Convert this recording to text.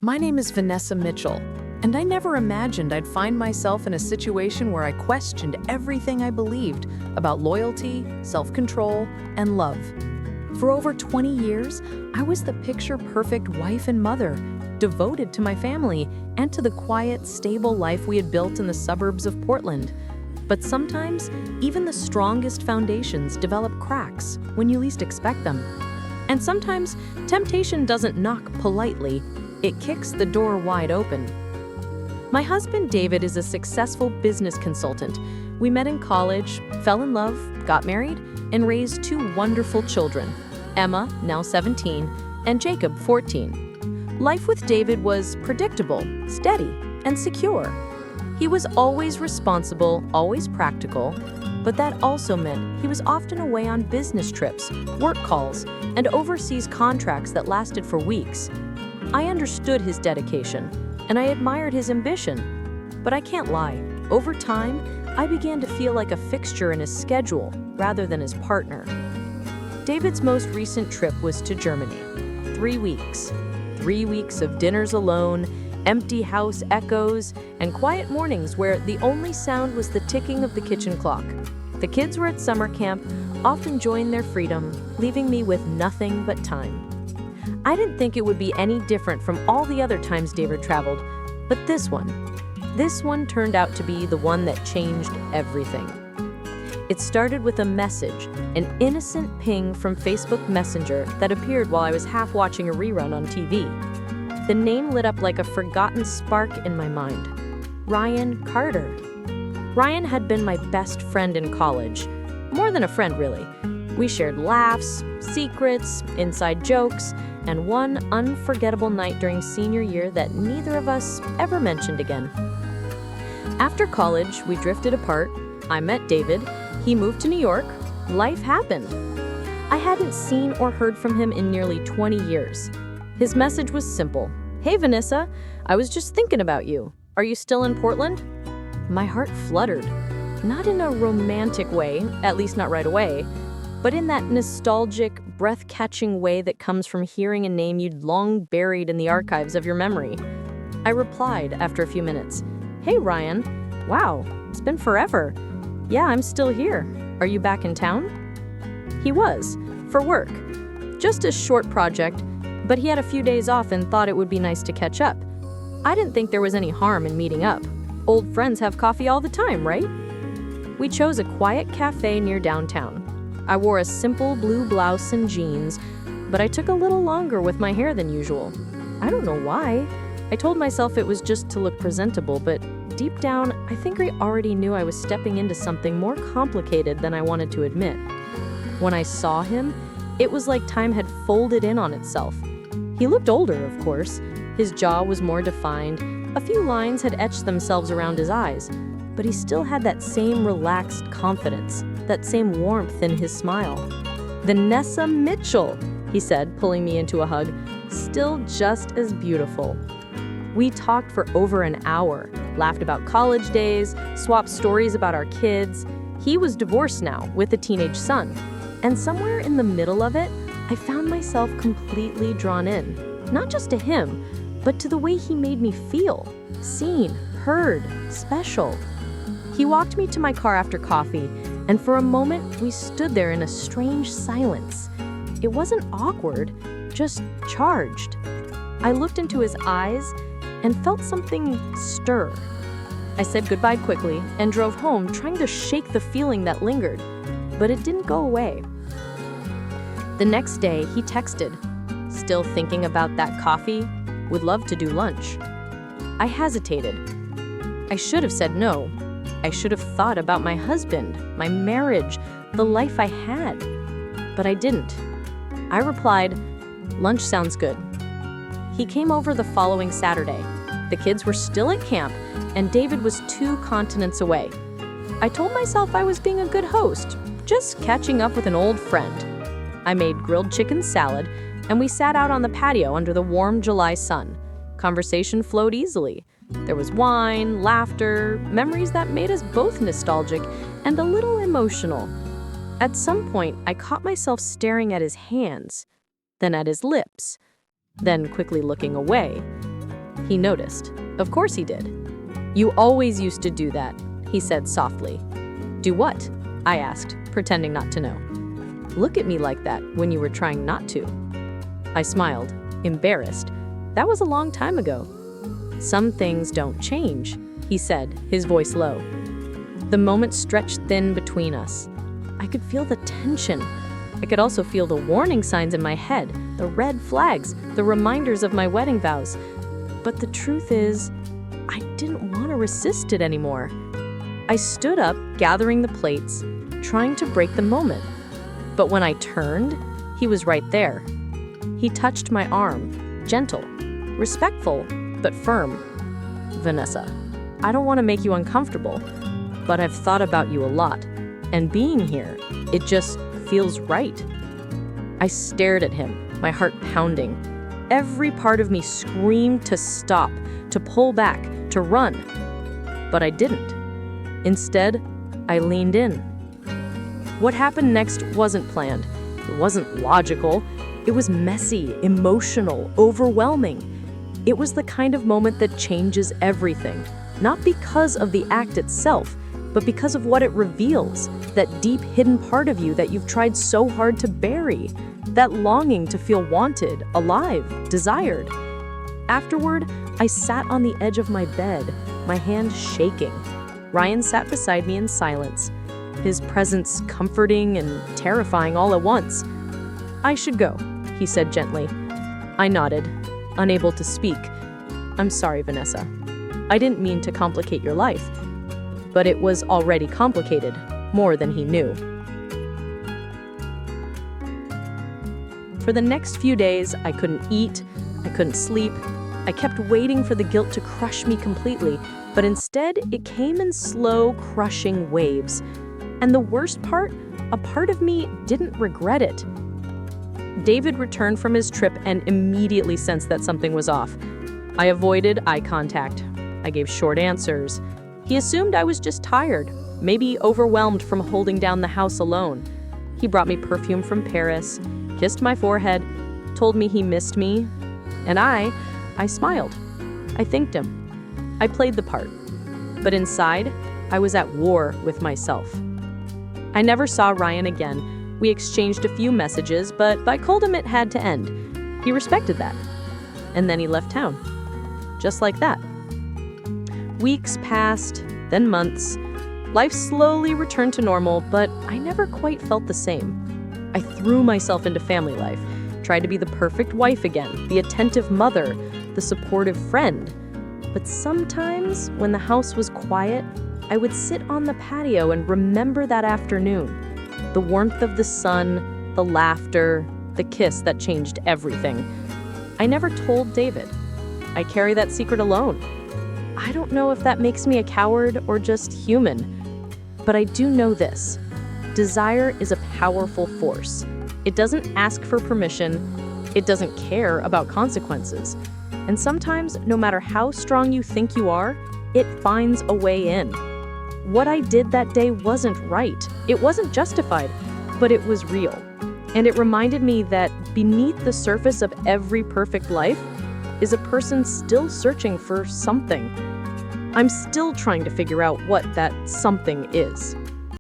My name is Vanessa Mitchell, and I never imagined I'd find myself in a situation where I questioned everything I believed about loyalty, self-control, and love. For over 20 years, I was the picture-perfect wife and mother, devoted to my family and to the quiet, stable life we had built in the suburbs of Portland. But sometimes, even the strongest foundations develop cracks when you least expect them. And sometimes, temptation doesn't knock politely. It kicks the door wide open. My husband, David, is a successful business consultant. We met in college, fell in love, got married, and raised two wonderful children, Emma, now 17, and Jacob, 14. Life with David was predictable, steady, and secure. He was always responsible, always practical, but that also meant he was often away on business trips, work calls, and overseas contracts that lasted for weeks. I understood his dedication, and I admired his ambition. But I can't lie, over time, I began to feel like a fixture in his schedule rather than his partner. David's most recent trip was to Germany. 3 weeks. 3 weeks of dinners alone, empty house echoes, and quiet mornings where the only sound was the ticking of the kitchen clock. The kids were at summer camp, off enjoying their freedom, leaving me with nothing but time. I didn't think it would be any different from all the other times David traveled, but this one turned out to be the one that changed everything. It started with a message, an innocent ping from Facebook Messenger that appeared while I was half watching a rerun on TV. The name lit up like a forgotten spark in my mind. Ryan Carter. Ryan had been my best friend in college. More than a friend, really. We shared laughs, secrets, inside jokes, and one unforgettable night during senior year that neither of us ever mentioned again. After college, we drifted apart. I met David. He moved to New York. Life happened. I hadn't seen or heard from him in nearly 20 years. His message was simple. "Hey, Vanessa, I was just thinking about you. Are you still in Portland?" My heart fluttered. Not in a romantic way, at least not right away, but in that nostalgic, breath-catching way that comes from hearing a name you'd long buried in the archives of your memory. I replied after a few minutes, "Hey, Ryan. Wow, it's been forever. Yeah, I'm still here. Are you back in town?" He was, for work. Just a short project, but he had a few days off and thought it would be nice to catch up. I didn't think there was any harm in meeting up. Old friends have coffee all the time, right? We chose a quiet cafe near downtown. I wore a simple blue blouse and jeans, but I took a little longer with my hair than usual. I don't know why. I told myself it was just to look presentable, but deep down, I think I already knew I was stepping into something more complicated than I wanted to admit. When I saw him, it was like time had folded in on itself. He looked older, of course. His jaw was more defined. A few lines had etched themselves around his eyes, but he still had that same relaxed confidence, that same warmth in his smile. "Vanessa Mitchell," he said, pulling me into a hug, "still just as beautiful." We talked for over an hour, laughed about college days, swapped stories about our kids. He was divorced now, with a teenage son. And somewhere in the middle of it, I found myself completely drawn in, not just to him, but to the way he made me feel, seen, heard, special. He walked me to my car after coffee, and for a moment, we stood there in a strange silence. It wasn't awkward, just charged. I looked into his eyes and felt something stir. I said goodbye quickly and drove home, trying to shake the feeling that lingered, but it didn't go away. The next day, he texted, "Still thinking about that coffee? Would love to do lunch." I hesitated. I should have said no. I should have thought about my husband, my marriage, the life I had. But I didn't. I replied, "Lunch sounds good." He came over the following Saturday. The kids were still at camp, and David was 2 continents away. I told myself I was being a good host, just catching up with an old friend. I made grilled chicken salad, and we sat out on the patio under the warm July sun. Conversation flowed easily. There was wine, laughter, memories that made us both nostalgic and a little emotional. At some point, I caught myself staring at his hands, then at his lips, then quickly looking away. He noticed. Of course he did. "You always used to do that," he said softly. "Do what?" I asked, pretending not to know. "Look at me like that when you were trying not to." I smiled, embarrassed. That was a long time ago. "Some things don't change," he said, his voice low. The moment stretched thin between us. I could feel the tension. I could also feel the warning signs in my head, the red flags, the reminders of my wedding vows. But the truth is, I didn't want to resist it anymore. I stood up, gathering the plates, trying to break the moment. But when I turned, he was right there. He touched my arm, gentle, respectful, but firm. "Vanessa, I don't want to make you uncomfortable, but I've thought about you a lot, and being here, it just feels right." I stared at him, my heart pounding. Every part of me screamed to stop, to pull back, to run. But I didn't. Instead, I leaned in. What happened next wasn't planned. It wasn't logical. It was messy, emotional, overwhelming. It was the kind of moment that changes everything, not because of the act itself, but because of what it reveals, that deep hidden part of you that you've tried so hard to bury, that longing to feel wanted, alive, desired. Afterward, I sat on the edge of my bed, my hand shaking. Ryan sat beside me in silence, his presence comforting and terrifying all at once. "I should go," he said gently. I nodded, unable to speak. "I'm sorry, Vanessa. I didn't mean to complicate your life." But it was already complicated, more than he knew. For the next few days, I couldn't eat, I couldn't sleep. I kept waiting for the guilt to crush me completely, but instead it came in slow, crushing waves. And the worst part, a part of me didn't regret it. David returned from his trip and immediately sensed that something was off. I avoided eye contact. I gave short answers. He assumed I was just tired, maybe overwhelmed from holding down the house alone. He brought me perfume from Paris, kissed my forehead, told me he missed me, and I smiled. I thanked him. I played the part. But inside, I was at war with myself. I never saw Ryan again. We exchanged a few messages, but I told him it had to end. He respected that. And then he left town. Just like that. Weeks passed, then months. Life slowly returned to normal, but I never quite felt the same. I threw myself into family life, tried to be the perfect wife again, the attentive mother, the supportive friend. But sometimes, when the house was quiet, I would sit on the patio and remember that afternoon. The warmth of the sun, the laughter, the kiss that changed everything. I never told David. I carry that secret alone. I don't know if that makes me a coward or just human, but I do know this. Desire is a powerful force. It doesn't ask for permission. It doesn't care about consequences. And sometimes, no matter how strong you think you are, it finds a way in. What I did that day wasn't right. It wasn't justified, but it was real. And it reminded me that beneath the surface of every perfect life is a person still searching for something. I'm still trying to figure out what that something is.